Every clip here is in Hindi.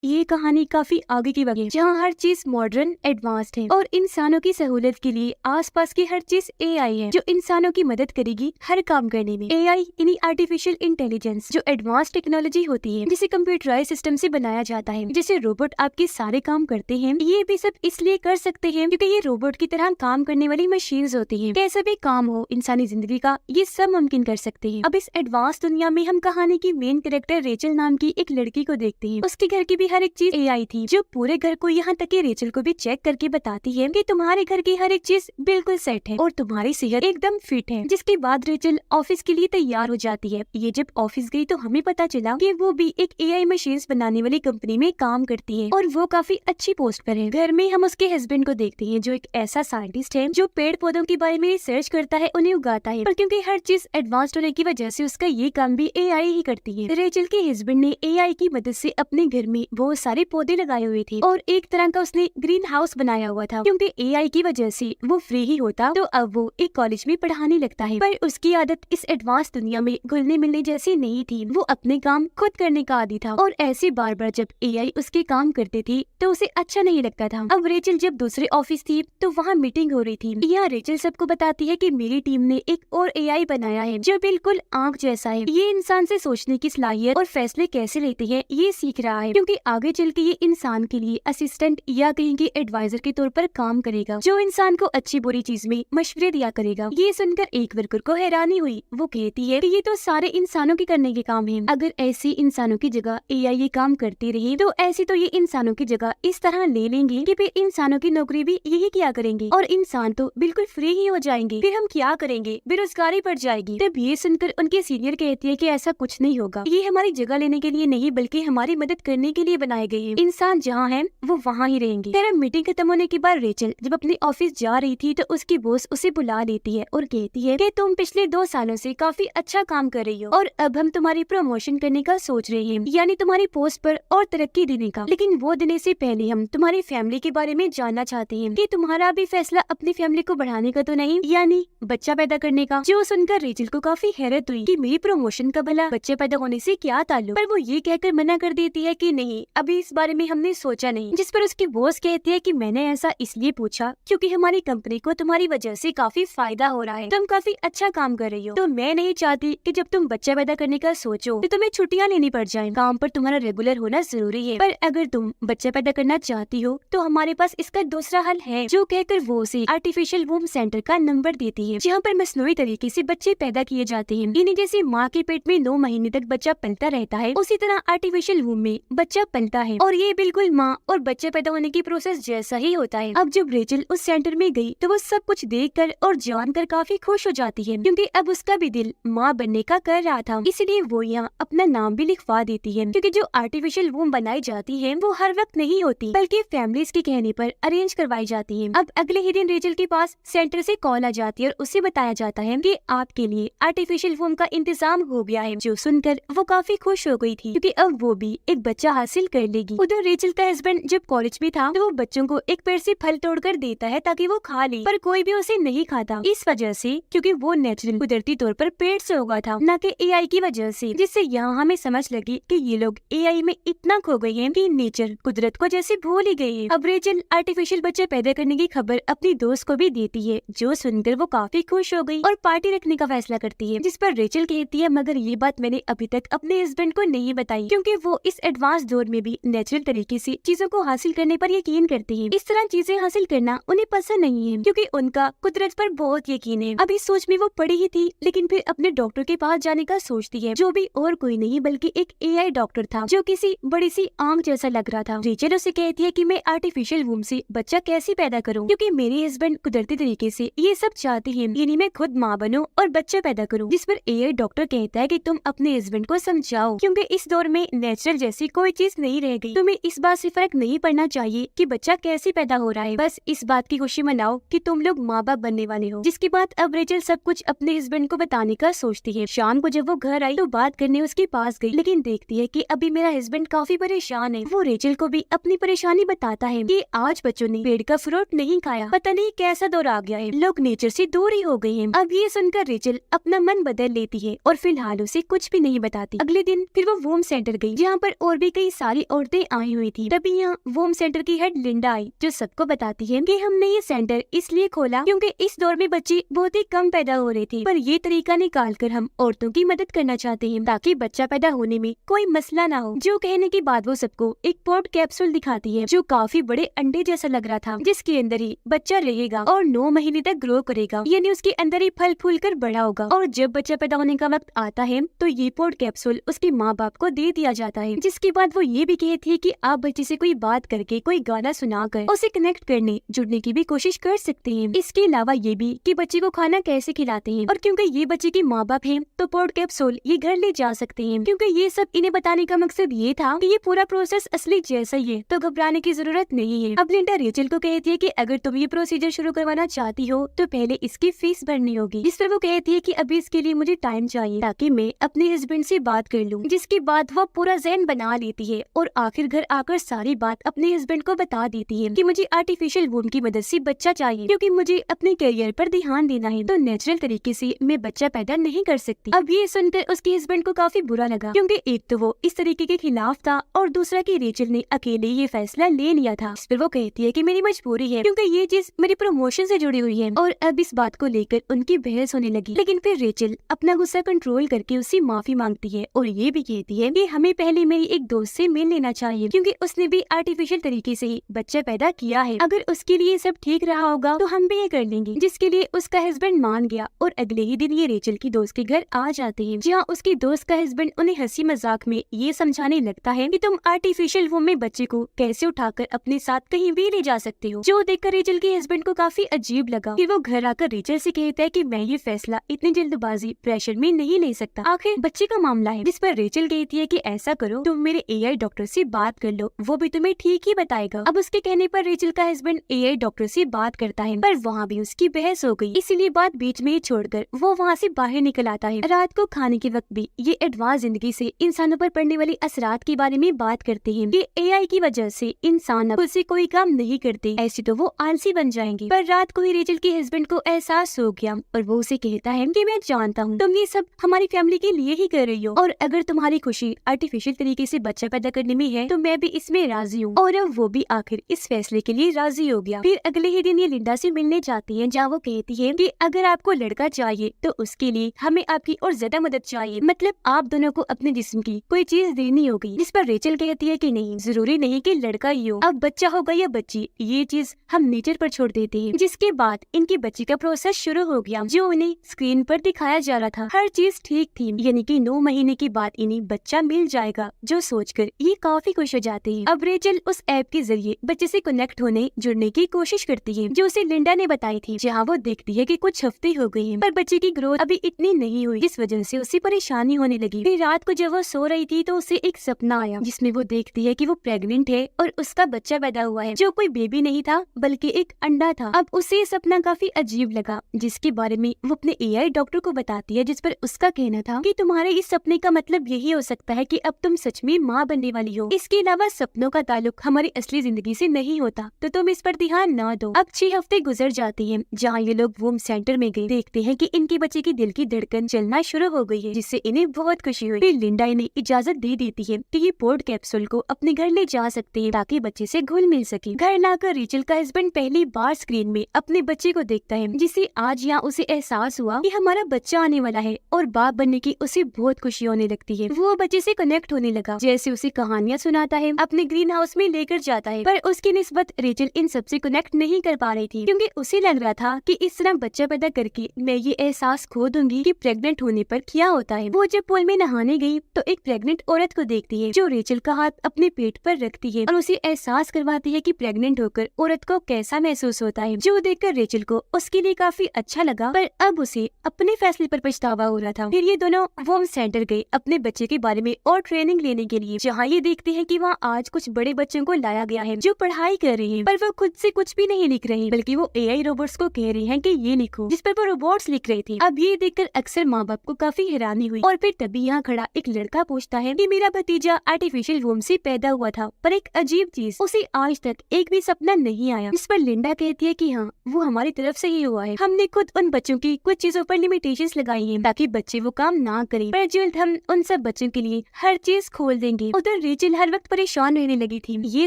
ये कहानी काफी आगे की वजह जहाँ हर चीज मॉडर्न एडवांस्ड है और इंसानों की सहूलियत के लिए आसपास की हर चीज एआई है जो इंसानों की मदद करेगी हर काम करने में। एआई यानी आर्टिफिशियल इंटेलिजेंस जो एडवांस टेक्नोलॉजी होती है जिसे कंप्यूटराइज सिस्टम से बनाया जाता है, जिसे रोबोट आपके सारे काम करते हैं। ये भी सब इसलिए कर सकते हैं क्योंकि ये रोबोट की तरह काम करने वाली मशीन्स होती है। कैसा भी काम हो इंसानी जिंदगी का, ये सब मुमकिन कर सकते हैं। अब इस एडवांस दुनिया में हम कहानी की मेन कैरेक्टर रेचल नाम की एक लड़की को देखते हैं। उसके घर की भी हर एक चीज एआई थी जो पूरे घर को, यहाँ तक कि रेचल को भी चेक करके बताती है कि तुम्हारे घर की हर एक चीज बिल्कुल सेट है और तुम्हारी सेहत एकदम फिट है। जिसके बाद रेचल ऑफिस के लिए तैयार हो जाती है। ये जब ऑफिस गई तो हमें पता चला कि वो भी एक एआई मशीन्स बनाने वाली कंपनी में काम करती है और वो काफी अच्छी पोस्ट पर है। घर में हम उसके हस्बैंड को देखते हैं जो एक ऐसा साइंटिस्ट है जो पेड़ पौधों के बारे में रिसर्च करता है, उन्हें उगाता है। पर क्योंकि हर चीज एडवांस्ड होने की वजह से उसका ये काम भी एआई ही करती है। रेचल के हस्बैंड ने एआई की मदद से अपने घर में बहुत सारे पौधे लगाए हुए थे और एक तरह का उसने ग्रीन हाउस बनाया हुआ था। क्योंकि एआई की वजह से वो फ्री ही होता तो अब वो एक कॉलेज में पढ़ाने लगता है। पर उसकी आदत इस एडवांस दुनिया में घुलने मिलने जैसी नहीं थी। वो अपने काम खुद करने का आदी था और ऐसे बार बार जब एआई उसके काम करते थे तो उसे अच्छा नहीं लगता था। अब रेचल जब दूसरे ऑफिस थी तो वहाँ मीटिंग हो रही थी। यहाँ रेचल सबको बताती है कि मेरी टीम ने एक और एआई बनाया है जो बिल्कुल आंख जैसा है। ये इंसान से सोचने की सलाहियत और फैसले कैसे लेते हैं ये सीख रहा है, क्योंकि आगे चल के ये इंसान के लिए असिस्टेंट या कहीं के एडवाइजर के तौर पर काम करेगा, जो इंसान को अच्छी बुरी चीज में मशवरे दिया करेगा। ये सुनकर एक वर्कर को हैरानी हुई। वो कहती है कि ये तो सारे इंसानों के करने के काम है। अगर ऐसी इंसानों की जगह एआई ये काम करती रही तो ऐसी तो ये इंसानों की जगह इस तरह ले लेंगे कि फिर इंसानों की नौकरी भी यही किया करेंगे और इंसान तो बिल्कुल फ्री ही हो जाएंगे। फिर हम क्या करेंगे, बेरोजगारी बढ़ जाएगी। तब ये सुनकर उनकी सीनियर कहती है कि ऐसा कुछ नहीं होगा, ये हमारी जगह लेने के लिए नहीं बल्कि हमारी मदद करने के लिए बनाए गए हैं। इंसान जहाँ है वो वहाँ ही रहेंगे। फिर मीटिंग खत्म होने के बाद रेचल जब अपने ऑफिस जा रही थी तो उसकी बॉस उसे बुला लेती है और कहती है कि तुम पिछले 2 सालों से काफी अच्छा काम कर रही हो और अब हम तुम्हारी प्रमोशन करने का सोच रहे हैं, यानी तुम्हारी पोस्ट पर और तरक्की देने का। लेकिन वो देने से पहले हम तुम्हारी फैमिली के बारे में जानना चाहते हैं कि तुम्हारा भी फैसला अपनी फैमिली को बढ़ाने का तो नहीं, यानी बच्चा पैदा करने का। जो सुनकर रेचल को काफी हैरत हुई कि मेरी प्रमोशन का भला बच्चे पैदा होने से क्या ताल्लुक। पर वो ये कहकर मना कर देती है कि नहीं, अभी इस बारे में हमने सोचा नहीं। जिस पर उसकी बॉस कहती है कि मैंने ऐसा इसलिए पूछा क्योंकि हमारी कंपनी को तुम्हारी वजह से काफी फायदा हो रहा है। तुम काफी अच्छा काम कर रही हो, तो मैं नहीं चाहती कि जब तुम बच्चा पैदा करने का सोचो तो तुम्हें छुट्टियां लेनी पड़ जाएं। काम पर तुम्हारा रेगुलर होना जरूरी है, पर अगर तुम बच्चा पैदा करना चाहती हो तो हमारे पास इसका दूसरा हल है। जो कहकर वो उसे आर्टिफिशियल वूम सेंटर का नंबर देती है, जहाँ पर मसनूई तरीके से बच्चे पैदा किए जाते हैं। इन्हें जैसे माँ के पेट में 9 महीने तक बच्चा पलता रहता है, उसी तरह आर्टिफिशियल वूम में बच्चा पलता है और ये बिल्कुल माँ और बच्चे पैदा होने की प्रोसेस जैसा ही होता है। अब जब रेचल उस सेंटर में गई तो वो सब कुछ देखकर और जानकर काफी खुश हो जाती है, क्योंकि अब उसका भी दिल माँ बनने का कर रहा था। इसलिए वो यहाँ अपना नाम भी लिखवा देती है, क्योंकि जो आर्टिफिशियल वूम बनाई जाती है वो हर वक्त नहीं होती बल्कि फैमिलीज के कहने पर अरेंज करवाई जाती है। अब अगले ही दिन रेचल के पास सेंटर से कॉल आ जाती है और उसे बताया जाता है कि आपके लिए आर्टिफिशियल वूम का इंतजाम हो गया है। जो सुनकर वो काफी खुश हो गई थी, क्योंकि अब वो भी एक बच्चा हासिल कर लेगी। उधर रेचल का हस्बैंड जब कॉलेज में था तो वो बच्चों को एक पेड़ से फल तोड़कर देता है ताकि वो खा ले, पर कोई भी उसे नहीं खाता। इस वजह से क्योंकि वो नेचुरल कुदरती तौर पर पेड़ से उगा था, न कि एआई की वजह से। जिससे यहाँ हमें समझ लगी कि ये लोग एआई में इतना खो गए हैं कि नेचर कुदरत को जैसे भूल ही गए हैं। अब रेचल आर्टिफिशियल बच्चे पैदा करने की खबर अपनी दोस्त को भी देती है, जो सुनकर वो काफी खुश हो गई और पार्टी रखने का फैसला करती है। जिस पर रेचल कहती है मगर ये बात मैंने अभी तक अपने हस्बैंड को नहीं बताई, क्योंकि वो इस एडवांस दौर में भी नेचुरल तरीके से चीजों को हासिल करने पर यकीन करते हैं। इस तरह चीजें हासिल करना उन्हें पसंद नहीं है, क्योंकि उनका कुदरत पर बहुत यकीन है। अब इस सोच में वो पड़ी ही थी, लेकिन फिर अपने डॉक्टर के पास जाने का सोचती है, जो भी और कोई नहीं बल्कि एक एआई डॉक्टर था जो किसी बड़ी सी आंख जैसा लग रहा था। रेचल उसे कहती है कि मैं आर्टिफिशियल वूम से बच्चा कैसे पैदा करूं, क्योंकि मेरे हस्बैंड कुदरती तरीके से ये सब चाहते हैं, यानी मैं खुद माँ बनूं और बच्चा पैदा करूं। जिस पर एआई डॉक्टर कहता है कि तुम अपने हस्बैंड को समझाओ, क्योंकि इस दौर में नेचुरल जैसी कोई चीज नहीं रह गई। तुम्हें इस बात से फर्क नहीं पड़ना चाहिए कि बच्चा कैसे पैदा हो रहा है, बस इस बात की खुशी मनाओ कि तुम लोग माँ बाप बनने वाले हो। जिसके बाद अब रेचल सब कुछ अपने हस्बैंड को बताने का सोचती है। शाम को जब वो घर आई तो बात करने उसके पास गई, लेकिन देखती है कि अभी मेरा हस्बैंड काफी परेशान है। वो रेचल को भी अपनी परेशानी बताता है कि आज बच्चों ने पेड़ का फ्रूट नहीं खाया, पता नहीं कैसा दौर आ गया है, लोग नेचर से दूर ही हो गए हैं। अब ये सुनकर रेचल अपना मन बदल लेती है और फिलहाल उसे कुछ भी नहीं बताती। अगले दिन फिर वो वूम सेंटर गई, जहाँ पर और भी कई सारी औरतें आई हुई थी। तभी यहाँ वोम सेंटर की हेड लिंडा आई, जो सबको बताती है कि हमने ये सेंटर इसलिए खोला क्योंकि इस दौर में बच्चे बहुत ही कम पैदा हो रहे थे, पर ये तरीका निकाल कर हम औरतों की मदद करना चाहते हैं ताकि बच्चा पैदा होने में कोई मसला ना हो। जो कहने के बाद वो सबको एक पोर्ट कैप्सूल दिखाती है जो काफी बड़े अंडे जैसा लग रहा था, जिसके अंदर ही बच्चा रहेगा और 9 महीने तक ग्रो करेगा, यानी उसके अंदर ही फल फूल कर बड़ा होगा। और जब बच्चा पैदा होने का वक्त आता है तो ये पोर्ट कैप्सूल उसके माँ बाप को दे दिया जाता है, जिसके बाद वो ये भी कहती है कि आप बच्चे से कोई बात करके, कोई गाना सुनाकर उसे कनेक्ट करने, जुड़ने की भी कोशिश कर सकते हैं। इसके अलावा ये भी कि बच्चे को खाना कैसे खिलाते हैं, और क्योंकि ये बच्चे के माँ बाप हैं तो पोर्ट कैप्सूल ये घर ले जा सकते हैं। क्योंकि ये सब इन्हें बताने का मकसद ये था कि ये पूरा प्रोसेस असली जैसा ही है, तो घबराने की जरूरत नहीं है। अब लिंडा रेचल को कहती है कि अगर तुम ये प्रोसीजर शुरू करवाना चाहती हो तो पहले इसकी फीस भरनी होगी, जिस पर वो कहती है कि अभी इसके लिए मुझे टाइम चाहिए ताकि मैं अपने हस्बैंड से बात कर लूं। जिसके बाद वो पूरा ज़हन बना लेती है और आखिर घर आकर सारी बात अपने हस्बैंड को बता देती है कि मुझे आर्टिफिशियल वूम की मदद से बच्चा चाहिए, क्योंकि मुझे अपने करियर पर ध्यान देना है, तो नेचुरल तरीके से मैं बच्चा पैदा नहीं कर सकती। अब ये सुनकर उसके हस्बैंड को काफी बुरा लगा, क्योंकि एक तो वो इस तरीके के खिलाफ था और दूसरा कि रेचल ने अकेले ये फैसला ले लिया था। इस पर वो कहती है कि मेरी मजबूरी है, क्योंकि ये चीज मेरी प्रमोशन से जुड़ी हुई है। और अब इस बात को लेकर उनकी बहस होने लगी, लेकिन फिर रेचल अपना गुस्सा कंट्रोल करके उससे माफी मांगती है और ये भी कहती है कि हमें पहले मेरी एक दोस्त से मिल लेना चाहिए, क्योंकि उसने भी आर्टिफिशियल तरीके से ही बच्चा पैदा किया है। अगर उसके लिए सब ठीक रहा होगा तो हम भी ये कर लेंगे। जिसके लिए उसका हस्बैंड मान गया और अगले ही दिन ये रेचल की दोस्त के घर आ जाते हैं, जहाँ उसकी दोस्त का हस्बैंड उन्हें हंसी मजाक में ये समझाने लगता है कि तुम आर्टिफिशियल वूम में बच्चे को कैसे उठाकर अपने साथ कहीं भी ले जा सकते हो। जो देखकर रेचल के हस्बैंड को काफी अजीब लगा। फिर वो घर आकर रेचल से कहता है कि मैं ये फैसला इतनी जल्दबाजी प्रेशर में नहीं ले सकता, आखिर बच्चे का मामला है। जिस पर रेचल कहती है कि ऐसा करो, तुम मेरे एआई डॉक्टर से बात कर लो, वो भी तुम्हें ठीक ही बताएगा। अब उसके कहने पर रेचल का हस्बैंड एआई डॉक्टर से बात करता है, पर वहाँ भी उसकी बहस हो गई, इसीलिए बात बीच में ही छोड़कर वो वहाँ से बाहर निकल आता है। रात को खाने के वक्त भी ये एडवांस जिंदगी से इंसानों पर पड़ने वाली असरात के बारे में बात करते हैं कि एआई की वजह से इंसान खुद से कोई काम नहीं करते, ऐसे तो वो आलसी बन जाएंगे। पर रात को ही रेचल के हस्बैंड को एहसास हो गया और वो उसे कहता है कि मैं जानता हूँ तुम ये सब हमारी फैमिली के लिए ही कर रही हो, और अगर तुम्हारी खुशी आर्टिफिशियल तरीके से बच्चा पैदा करने में है तो मैं भी इसमें राजी हूँ। और अब वो भी आखिर इस फैसले के लिए राजी हो गया। फिर अगले ही दिन ये लिंडा से मिलने जाती है, जहाँ वो कहती है कि अगर आपको लड़का चाहिए तो उसके लिए हमें आपकी और ज्यादा मदद चाहिए, मतलब आप दोनों को अपने जिस्म की कोई चीज देनी होगी। जिस पर रेचल कहती है कि नहीं, जरूरी नहीं कि लड़का ही हो, अब बच्चा होगा या बच्ची ये चीज हम नेचर पर छोड़ देते हैं। जिसके बाद इनकी बच्ची का प्रोसेस शुरू हो गया, जो उन्हें स्क्रीन पर दिखाया जा रहा था। हर चीज ठीक थी, यानी कि 9 महीने के बाद इन्हें बच्चा मिल जाएगा, जो सोचकर ये काफी खुश हो जाते हैं। अब रेचल उस ऐप के जरिए बच्चे से कनेक्ट होने, जुड़ने की कोशिश करती है, जो उसे लिंडा ने बताई थी, जहाँ वो देखती है कि कुछ हफ्ते हो गए हैं पर बच्चे की ग्रोथ अभी इतनी नहीं हुई, जिस वजह से उसे परेशानी होने लगी। फिर रात को जब वो सो रही थी तो उसे एक सपना आया, जिसमें वो देखती है कि वो प्रेग्नेंट है और उसका बच्चा पैदा हुआ है, जो कोई बेबी नहीं था बल्कि एक अंडा था। अब उसे ये सपना काफी अजीब लगा, जिसके बारे में वो अपने एआई डॉक्टर को बताती है, जिस पर उसका कहना था कि तुम्हारे इस सपने का मतलब यही हो सकता है कि अब तुम सच में माँ बनने वाली हो। इसके अलावा सपनों का ताल्लुक हमारी असली जिंदगी से नहीं होता, तो तुम इस पर ध्यान न दो। अब 6 हफ्ते गुजर जाते हैं, जहाँ ये लोग वूम सेंटर में गए, देखते हैं कि इनके बच्चे की दिल की धड़कन चलना शुरू हो गई है, जिससे इन्हें बहुत खुशी हुई। फिर लिंडा इन्हें इजाजत दे देती है कि ये पोर्ट कैप्सूल को अपने घर ले जा सकते हैं ताकि बच्चे से घुल मिल सके। घर लाकर रेचल का हस्बैंड पहली बार स्क्रीन में अपने बच्चे को देखता है, जिसे आज यहाँ उसे एहसास हुआ कि हमारा बच्चा आने वाला है, और बाप बनने की उसे बहुत खुशी होने लगती है। वो बच्चे से कनेक्ट होने लगा, जैसे उसे कहानियाँ सुनाता है, अपने ग्रीन हाउस में लेकर जाता है, पर उसकी निस्बत रेचल इन सबसे कनेक्ट नहीं कर पा रही थी, क्योंकि उसे लग रहा था कि इस तरह बच्चा पैदा करके मैं ये एहसास खो दूंगी कि प्रेग्नेंट होने पर क्या होता है। वो जब पूल में नहाने गई तो एक प्रेग्नेंट औरत को देखती है, जो रेचल का हाथ अपने पेट पर रखती है और उसे एहसास करवाती है कि प्रेग्नेंट होकर औरत को कैसा महसूस होता है, जो देखकर रेचल को उसके लिए काफी अच्छा लगा, पर अब उसे अपने फैसले पर पछतावा हो रहा था। फिर ये दोनों वूम सेंटर गए अपने बच्चे के बारे में और ट्रेनिंग लेने के लिए, जहाँ ये देखते हैं कि वहाँ आज कुछ बड़े बच्चों को लाया गया है जो पढ़ाई कर रहे हैं, पर वो खुद से कुछ भी नहीं लिख रहे, बल्कि वो एआई रोबोट्स को कह रहे हैं कि ये लिखो, जिस पर वो रोबोट्स लिख रहे थे। अब ये देखकर अक्सर माँ बाप को काफी हैरानी हुई, और फिर तभी यहाँ खड़ा एक लड़का पूछता है कि मेरा भतीजा आर्टिफिशियल वूम से पैदा हुआ था, पर एक अजीब चीज, उसे आज तक एक भी सपना नहीं आया। इस पर लिंडा कहती है कि हाँ, वो हमारी तरफ से ही हुआ है, हमने खुद उन बच्चों की कुछ चीजों पर लिमिटेशंस लगाई हैं ताकि बच्चे वो काम ना करें, पर जल्द हम उन सब बच्चों के लिए हर चीज खोल देंगे। उधर पर रेचल हर वक्त परेशान रहने लगी थी, ये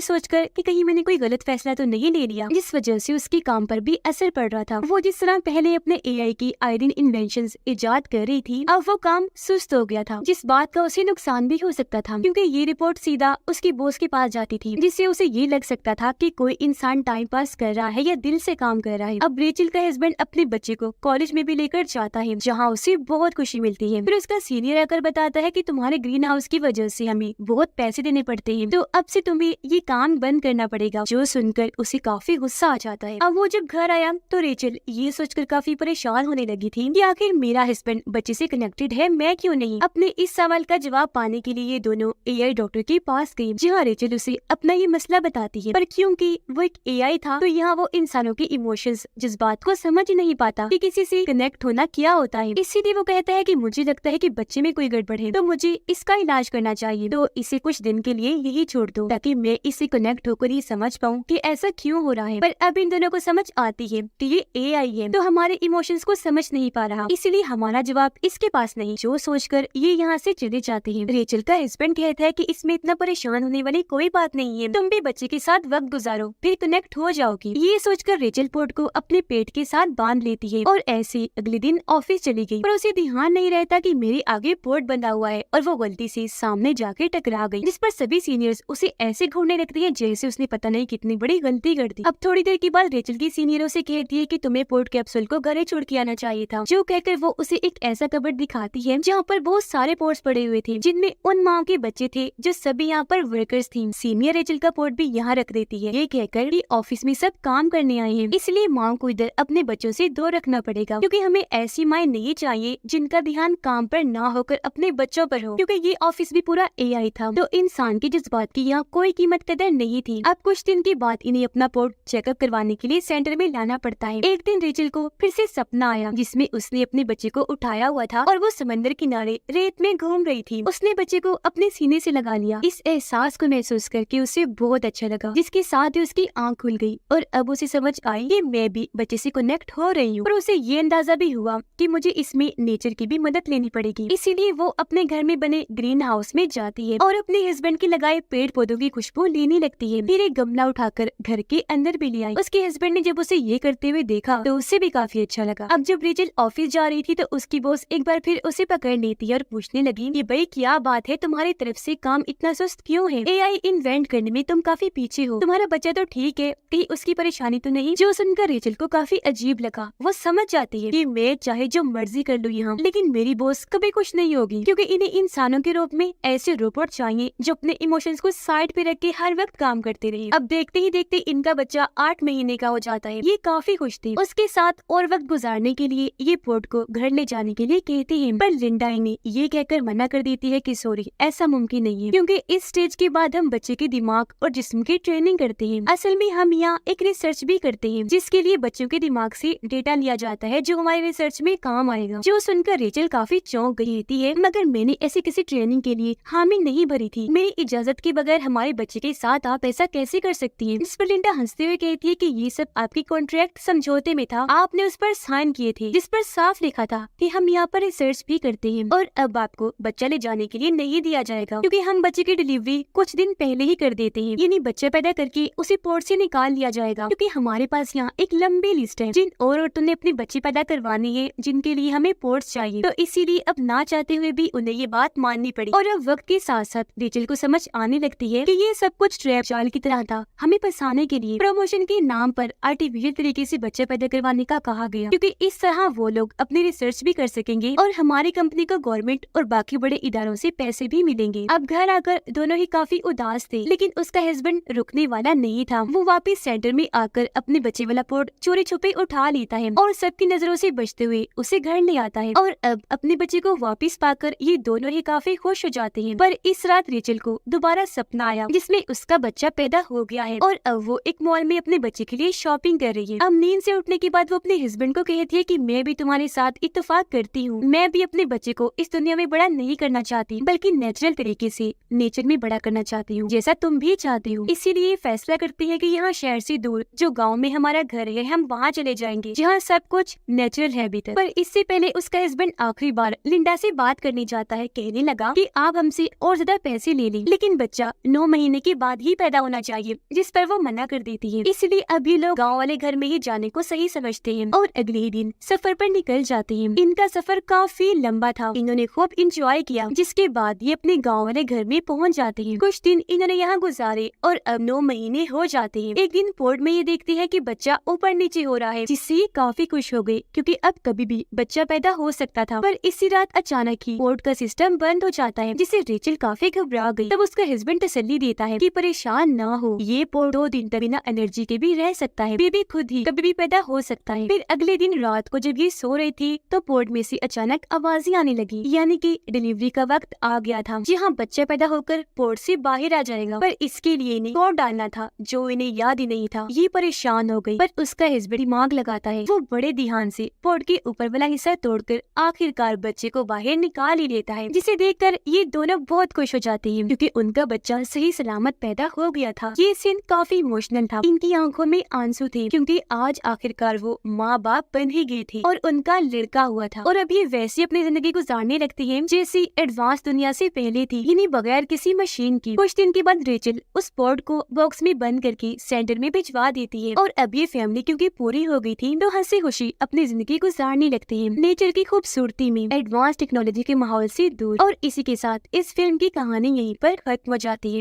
सोचकर कि कहीं मैंने कोई गलत फैसला तो नहीं ले लिया, जिस वजह से उसके काम पर भी असर पड़ रहा था। वो जिस तरह पहले अपने एआई की आयरन इन्वेंशंस इजाद कर रही थी, अब वो काम सुस्त हो गया था, जिस बात का उसे नुकसान भी हो सकता था, क्योंकि ये रिपोर्ट सीधा उसकी बॉस के पास जाती थी, जिससे उसे ये लग सकता था कि कोई इंसान टाइम पास कर रहा है या दिल से काम कर रहा है। अब रेचल का हस्बैंड अपने बच्चे को कॉलेज में भी लेकर जाता है, जहाँ उसे बहुत खुशी मिलती है। फिर उसका सीनियर आकर बताता है कि तुम्हारे ग्रीन हाउस की वजह से हमें बहुत पैसे देने पड़ते हैं, तो अब से तुम्हें ये काम बंद करना पड़ेगा। जो सुनकर उसे काफी गुस्सा आ जाता है। अब वो जब घर आया तो रेचल ये सोचकर काफी परेशान होने लगी थी कि आखिर मेरा हस्बैंड बच्चे से कनेक्टेड है, मैं क्यों नहीं। अपने इस सवाल का जवाब पाने के लिए ये दोनों एआई डॉक्टर के पास गई, जहाँ रेचल उसे अपना ये मसला बताती है, पर क्योंकि वो एक एआई था तो यहाँ वो इंसानों के इमोशंस, जज्बात को समझ नहीं पाता कि किसी से कनेक्ट होना क्या होता है। इसीलिए वो कहता है कि मुझे लगता है कि बच्चे में कोई गड़बड़ है, तो मुझे इसका इलाज करना चाहिए, तो इसे कुछ दिन के लिए यही छोड़ दो ताकि मैं इससे कनेक्ट होकर ये समझ पाऊँ कि ऐसा क्यों हो रहा है। पर अब इन दोनों को समझ आती है कि ये एआई है, तो हमारे इमोशंस को समझ नहीं पा रहा, इसलिए हमारा जवाब इसके पास नहीं। जो सोचकर ये यहाँ से चले जाते हैं। रेचल का हस्बैंड कहता है कि इसमें इतना परेशान होने वाली कोई बात नहीं है, तुम भी बच्चे के साथ वक्त गुजारो, फिर कनेक्ट हो जाओगी। ये सोचकर रेचल पोर्ट को अपने पेट के साथ बांध लेती है और ऐसे अगले दिन ऑफिस चली गई, पर उसे ध्यान नहीं रहता कि मेरे आगे पोर्ट बंधा हुआ है और वो गलती से सामने जाके टकरा गई, जिस पर सभी सीनियर्स उसे ऐसे घूरने लगते हैं जैसे उसने पता नहीं कितनी बड़ी गलती कर दी। अब थोड़ी देर के बाद रेचल की सीनियरों से कहती है कि तुम्हें पोर्ट कैप्सूल को घरे छोड़ के आना चाहिए था, जो कहकर वो उसे एक ऐसा कबर्ड दिखाती है जहाँ पर बहुत सारे पोर्ट्स पड़े हुए थे, जिनमें उन माँ के बच्चे थे जो सभी यहाँ पर वर्कर्स थी। सीनियर रेचल का पोर्ट भी यहाँ रख देती है, ये कहकर कि ऑफिस में सब काम करने आए हैं, इसलिए माँ को इधर अपने बच्चों से दूर रखना पड़ेगा, क्योंकि हमें ऐसी माँ नहीं चाहिए जिनका ध्यान काम पर ना होकर अपने बच्चों पर हो, क्योंकि ये ऑफिस भी पूरा एआई था, तो इंसान के जज्बात की यहाँ कोई कीमत कदर नहीं थी। अब कुछ दिन के बाद इन्हें अपना पोर्ट चेकअप करवाने के लिए सेंटर में लाना पड़ता है। एक दिन रेचल को फिर से सपना आया, जिसमें उसने अपने बच्चे को उठाया हुआ था और वो समंदर किनारे रेत में घूम रही थी। उसने बच्चे को अपने सीने से लगा लिया। इस एहसास को महसूस करके उसे बहुत अच्छा लगा, जिसके साथ ही उसकी आंख खुल गई और अब उसे समझ आई कि मैं भी बच्चे से कनेक्ट हो रही हूँ। और उसे ये अंदाजा भी हुआ कि मुझे इसमें नेचर की भी मदद लेनी पड़ेगी, इसीलिए वो अपने घर में बने ग्रीन हाउस में जाती है और अपने हस्बैंड के लगाए पेड़ पौधों की खुशबू लेने लगती है। फिर एक गमला उठाकर घर के अंदर भी ले आई। उसके हस्बैंड ने जब उसे ये करते हुए देखा तो उसे भी काफी अच्छा लगा। अब जब रेचल ऑफिस जा रही थी तो उसकी बॉस एक बार फिर उसे पकड़ लेती है और पूछने लगी कि भाई क्या बात है, तुम्हारी तरफ से काम इतना सुस्त क्यों है? एआई इन्वेंट करने में तुम काफी पीछे हो, तुम्हारा बच्चा तो ठीक है, कहीं उसकी परेशानी तो नहीं? जो सुनकर रेचल को काफी अजीब लगा। वो समझ जाती है कि मैं चाहे जो मर्जी कर लूँ यहाँ, लेकिन मेरी बॉस कभी कुछ नहीं होगी, क्योंकि इन्हें इंसानों के रूप में ऐसे रोबोट चाहिए जो अपने इमोशंस को साइड पे रख के हर वक्त काम करते रहे। अब देखते ही देखते इनका बच्चा 8 महीने का हो जाता है। ये काफी खुश थी। उसके साथ और वक्त गुजारने के लिए ये पोर्ट को घर ले जाने के लिए कहते हैं, पर लिंडा इन्हें ये कहकर मना कर देती है कि सॉरी, ऐसा मुमकिन नहीं है, क्योंकि इस स्टेज के बाद हम बच्चे के दिमाग और जिस्म की ट्रेनिंग करते हैं। असल में हम यहाँ एक रिसर्च भी करते हैं, जिसके लिए बच्चों के दिमाग से डेटा लिया जाता है जो हमारे रिसर्च में काम आएगा। जो सुनकर रेचल काफी चौंक गई रहती है, मगर मैंने ऐसी किसी ट्रेनिंग के लिए हामी नहीं भरी थी, मेरी इजाजत के बगैर हमारे बच्चे के साथ आप ऐसा कैसे कर सकती है? इस पर लिंडा हंसते हुए कहती है कि ये सब आपकी कॉन्ट्रैक्ट समझौते में था, आपने उस पर साइन किए थे, जिस पर साफ लिखा था कि हम यहाँ पर रिसर्च भी करते हैं और अब आपको बच्चा ले जाने के लिए नहीं दिया जाएगा, क्योंकि हम बच्चे की डिलीवरी कुछ दिन पहले ही कर देते हैं, यानी बच्चा पैदा करके उसे पोर्ट से निकाल लिया जाएगा, क्योंकि हमारे पास यहाँ एक लंबी लिस्ट है जिन और औरतों ने अपने बच्चे पैदा करवानी है जिनके लिए हमें पोर्ट्स चाहिए, तो इसीलिए अब ना चाहते हुए भी उन्हें ये बात माननी पड़ी। और अब वक्त के साथ साथ रेचल को समझ आने लगती है कि ये सब कुछ ट्रैप जाल की तरह था, हमें फंसाने के लिए प्रमोशन के नाम पर आर्टिफिशियल तरीके से बच्चा पैदा करवाने का कहा गया, क्योंकि इस तरह वो लोग अपनी रिसर्च भी कर सकेंगे और हमारी कंपनी को गवर्नमेंट और बाकी बड़े इदारों से पैसे भी मिलेंगे। अब घर आकर दोनों ही काफी उदास थे, लेकिन उसका हस्बैंड रुकने वाला नहीं था। वो वापस सेंटर में आकर अपने बच्चे वाला पोर्ट चोरी छुपे उठा लेता है और सबकी नजरों से बचते हुए उसे घर ले आता है। और अब अपने बच्चे को वापस पाकर ये दोनों ही काफी खुश हो जाते हैं। पर इस रात रेचल को दोबारा सपना आया जिसमें उसका बच्चा पैदा हो गया है और अब वो एक मॉल में अपने बच्चे के लिए शॉपिंग कर रही है। अब नींद से उठने के बाद वो अपने हस्बैंड को कहती है कि मैं भी तुम्हारे साथ इत्तेफाक करती हूँ, मैं भी अपने बच्चे को इस दुनिया में बड़ा नहीं करना चाहती, बल्कि नेचुरल तरीके से नेचर में बड़ा करना चाहती हूँ, जैसा तुम भी चाहती हो। इसीलिए फैसला करती है कि यहाँ शहर से दूर जो गाँव में हमारा घर है हम वहाँ चले जाएंगे, जहाँ सब कुछ नेचुरल है अभी तक। पर इससे पहले उसका हस्बैंड आखिरी बार लिंडा से बात करने जाता है। कहने लगा कि आप हमसे और ज्यादा पैसे पैसे ले ली, लेकिन बच्चा 9 महीने के बाद ही पैदा होना चाहिए, जिस पर वो मना कर देती है। इसलिए अभी लोग गाँव वाले घर में ही जाने को सही समझते हैं और अगले ही दिन सफर पर निकल जाते हैं। इनका सफर काफी लंबा था, इन्होंने खूब इंजॉय किया, जिसके बाद ये अपने गाँव वाले घर में पहुँच जाते हैं। कुछ दिन इन्होंने यहाँ गुजारे और अब 9 महीने हो जाते हैं। एक दिन पोर्ट में ये देखती है कि बच्चा ऊपर नीचे हो रहा है, जिससे ये काफी खुश हो गई, क्योंकि अब कभी भी बच्चा पैदा हो सकता था। पर इसी रात अचानक ही पोर्ट का सिस्टम बंद हो जाता है, जिससे रेचल काफी घबरा गई। तब उसका हस्बैंड तसल्ली देता है कि परेशान ना हो, ये पोर्ट 2 दिन तक बिना एनर्जी के भी रह सकता है, बेबी खुद ही कभी भी पैदा हो सकता है। फिर अगले दिन रात को जब ये सो रही थी तो पोर्ट में से अचानक आवाजें आने लगी, यानी कि डिलीवरी का वक्त आ गया था। जी हाँ, बच्चा पैदा होकर पोर्ट से बाहर आ जाएगा, पर इसके लिए इन्हें कोड डालना था जो इन्हें याद ही नहीं था। ये परेशान हो गई, पर उसका हस्बैंड दिमाग लगाता है। वो बड़े ध्यान से पोर्ट के ऊपर वाला हिस्सा तोड़कर आखिरकार बच्चे को बाहर निकाल ही लेता है, जिसे देखकर ये दोनों बहुत खुश हो जाते हैं, क्योंकि उनका बच्चा सही सलामत पैदा हो गया था। ये सीन काफी इमोशनल था, इनकी आंखों में आंसू थे, क्योंकि आज आखिरकार वो माँ बाप बन ही गए थे और उनका लड़का हुआ था। और अभी वैसे अपनी जिंदगी गुजारने लगती है जैसी एडवांस दुनिया से पहले थी, यानी बगैर किसी मशीन की। कुछ दिन के बाद रेचल उस पोर्ट को बॉक्स में बंद करके सेंटर में भिजवा देती है, और अब ये फैमिली क्योंकि पूरी हो गई थी तो हंसी खुशी अपनी जिंदगी गुजारने लगते हैं, नेचर की खूबसूरती में, एडवांस टेक्नोलॉजी के माहौल से दूर। और इसी के साथ इस फिल्म की कहानी यहीं पर खत्म हो जाती है।